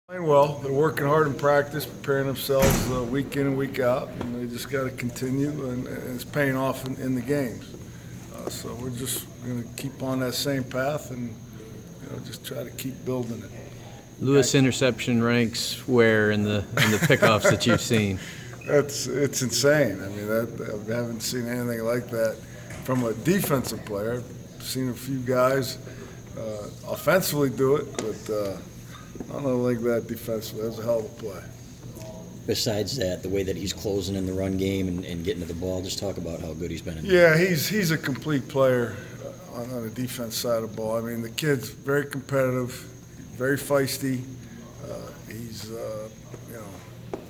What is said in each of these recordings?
Playing well. They're working hard in practice, preparing themselves week in and week out, and they just got to continue, and it's paying off in the games. So we're just going to keep on that same path and just try to keep building it. Lewis interception ranks where in the pickoffs that you've seen? It's insane. I mean, I haven't seen anything like that from a defensive player. I've seen a few guys offensively do it, but I don't know like that defensively. That was a hell of a play. Besides that, the way that he's closing in the run game and getting to the ball, just talk about how good he's been. Yeah, he's a complete player on the defense side of the ball. I mean, the kid's very competitive, very feisty. He's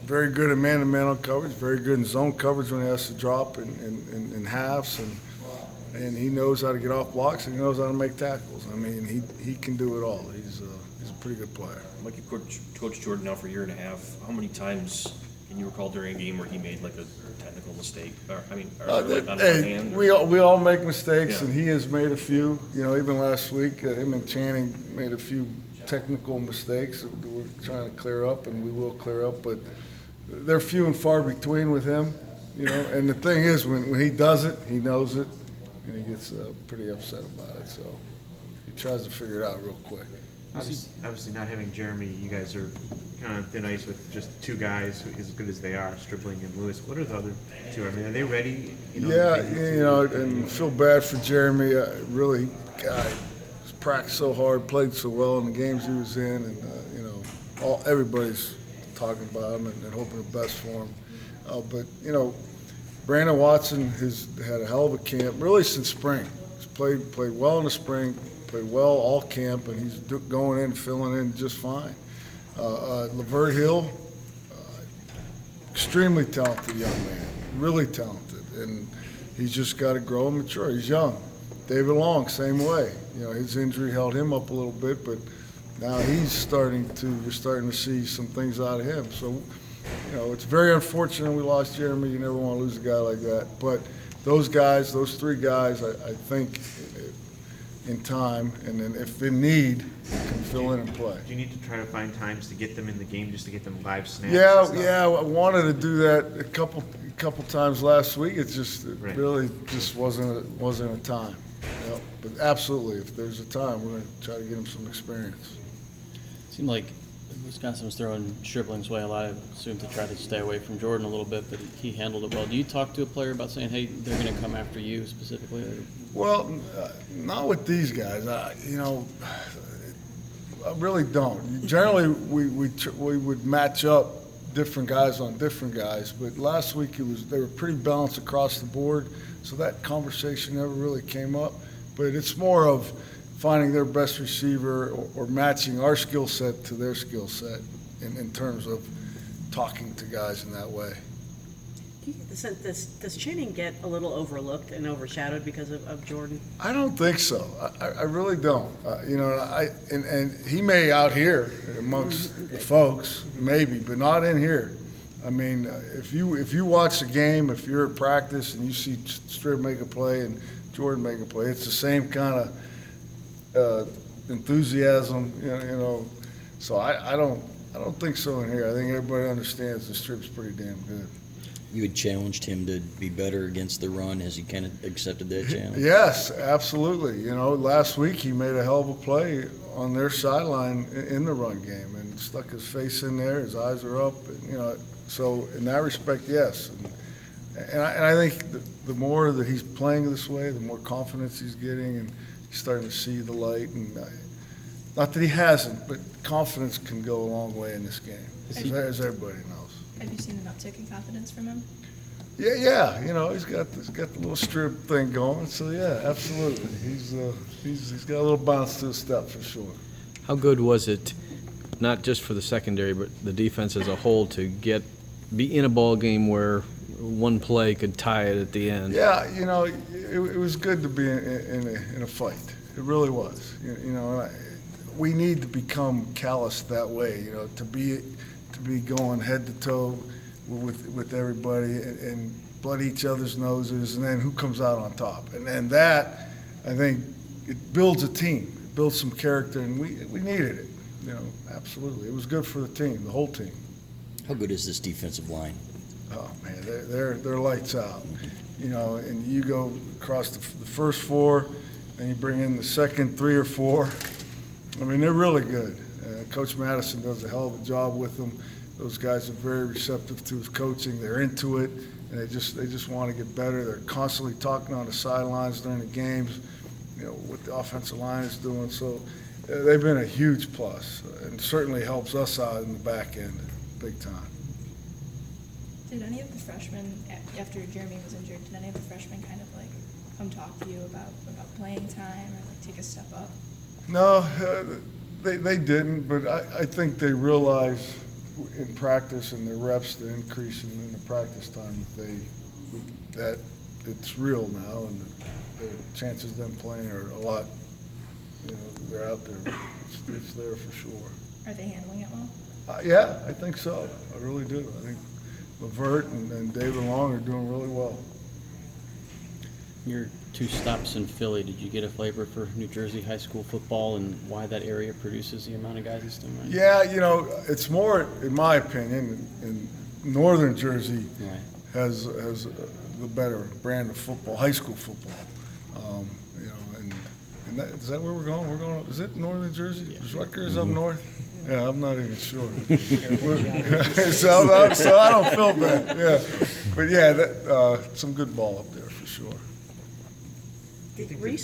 very good at man-to-man coverage, very good in zone coverage when he has to drop in halves, and he knows how to get off blocks and he knows how to make tackles. I mean, he can do it all. He's a pretty good player. Mike, you coached Jordan now for a year and a half. How many times can you recall during a game where he made like a technical mistake? Or like on one hand? We all make mistakes, Yeah. and he has made a few. Even last week, him and Channing made a few technical mistakes that we're trying to clear up, and we will clear up. But they're few and far between with him. And the thing is, when he does it, he knows it, and he gets pretty upset about it. So he tries to figure it out real quick. Obviously, not having Jeremy, you guys are kind of thin ice with just two guys as good as they are, Stribling and Lewis. What are the other two? I mean, are they ready? Yeah, and feel bad for Jeremy. Really, God, he's practiced so hard, played so well in the games he was in, and everybody's talking about him and hoping the best for him. But Brandon Watson has had a hell of a camp, really since spring. He's played well in the spring. Played well all camp, and he's going in, filling in just fine. Lavert Hill, extremely talented young man, really talented, and he's just got to grow and mature. He's young. David Long, same way. His injury held him up a little bit, but now we're starting to see some things out of him. So, it's very unfortunate we lost Jeremy. You never want to lose a guy like that. But those three guys, I think, in time, and then if in need, can fill in and play. Do you need to try to find times to get them in the game just to get them live snaps? Yeah, I wanted to do that a couple times last week. It just really just wasn't a time. But absolutely, if there's a time, we're going to try to get him some experience. It seemed like Wisconsin was throwing Stribling's way a lot. I assume to try to stay away from Jordan a little bit, but he handled it well. Do you talk to a player about saying, hey, they're going to come after you specifically? Well, not with these guys. I really don't. Generally, we would match up different guys on different guys, but last week they were pretty balanced across the board, so that conversation never really came up. But it's more of finding their best receiver or matching our skill set to their skill set in terms of talking to guys in that way. Do you get the sense, does Channing get a little overlooked and overshadowed because of Jordan? I don't think so. I really don't. And he may out here amongst the folks, maybe, but not in here. I mean, if you watch the game, if you're at practice and you see Strib make a play and Jordan make a play, it's the same kind of enthusiasm, So I don't think so in here. I think everybody understands the Strib's pretty damn good. You had challenged him to be better against the run. Has he kind of accepted that challenge? Yes, absolutely. Last week he made a hell of a play on their sideline in the run game and stuck his face in there. His eyes are up. So in that respect, yes. And I think the more that he's playing this way, the more confidence he's getting, and he's starting to see the light. And not that he hasn't, but confidence can go a long way in this game, as everybody knows. Have you seen an uptick in confidence from him? Yeah. He's got the little strip thing going. So yeah, absolutely. He's got a little bounce to his step for sure. How good was it, not just for the secondary, but the defense as a whole, to be in a ball game where one play could tie it at the end? Yeah, it was good to be in a fight. It really was. We need to become calloused that way. To be going head to toe with everybody and blood each other's noses, and then who comes out on top. And that, I think, it builds a team, it builds some character, and we needed it. you know, absolutely. It was good for the team, the whole team. How good is this defensive line? Oh, man, they're lights out. You know, and you go across the first four, and you bring in the second three or four. I mean, they're really good. Coach Madison does a hell of a job with them. Those guys are very receptive to his coaching. They're into it, and they just want to get better. They're constantly talking on the sidelines during the games, you know, what the offensive line is doing. So they've been a huge plus, and certainly helps us out in the back end, big time. Did any of the freshmen, after Jeremy was injured, did any of the freshmen kind of like come talk to you about playing time or like take a step up? No, they didn't, but I think they realize in practice and their reps, the increase in the practice time, that it's real now, and the chances of them playing are a lot, you know, they're out there. It's there for sure. Are they handling it well? Yeah, I think so. I really do. I think Levert and David Long are doing really well. Your 2 stops in Philly, did you get a flavor for New Jersey high school football and why that area produces the amount of guys it's doing right now? Yeah, you know, it's more, in my opinion, in northern Jersey Right. has the better brand of football, high school football. You know, and that, is that where we're going? We're going. Is it northern Jersey? Is Rutgers up north? Yeah, I'm not even sure. so I don't feel bad. Yeah, but yeah, some good ball up there for sure. Reese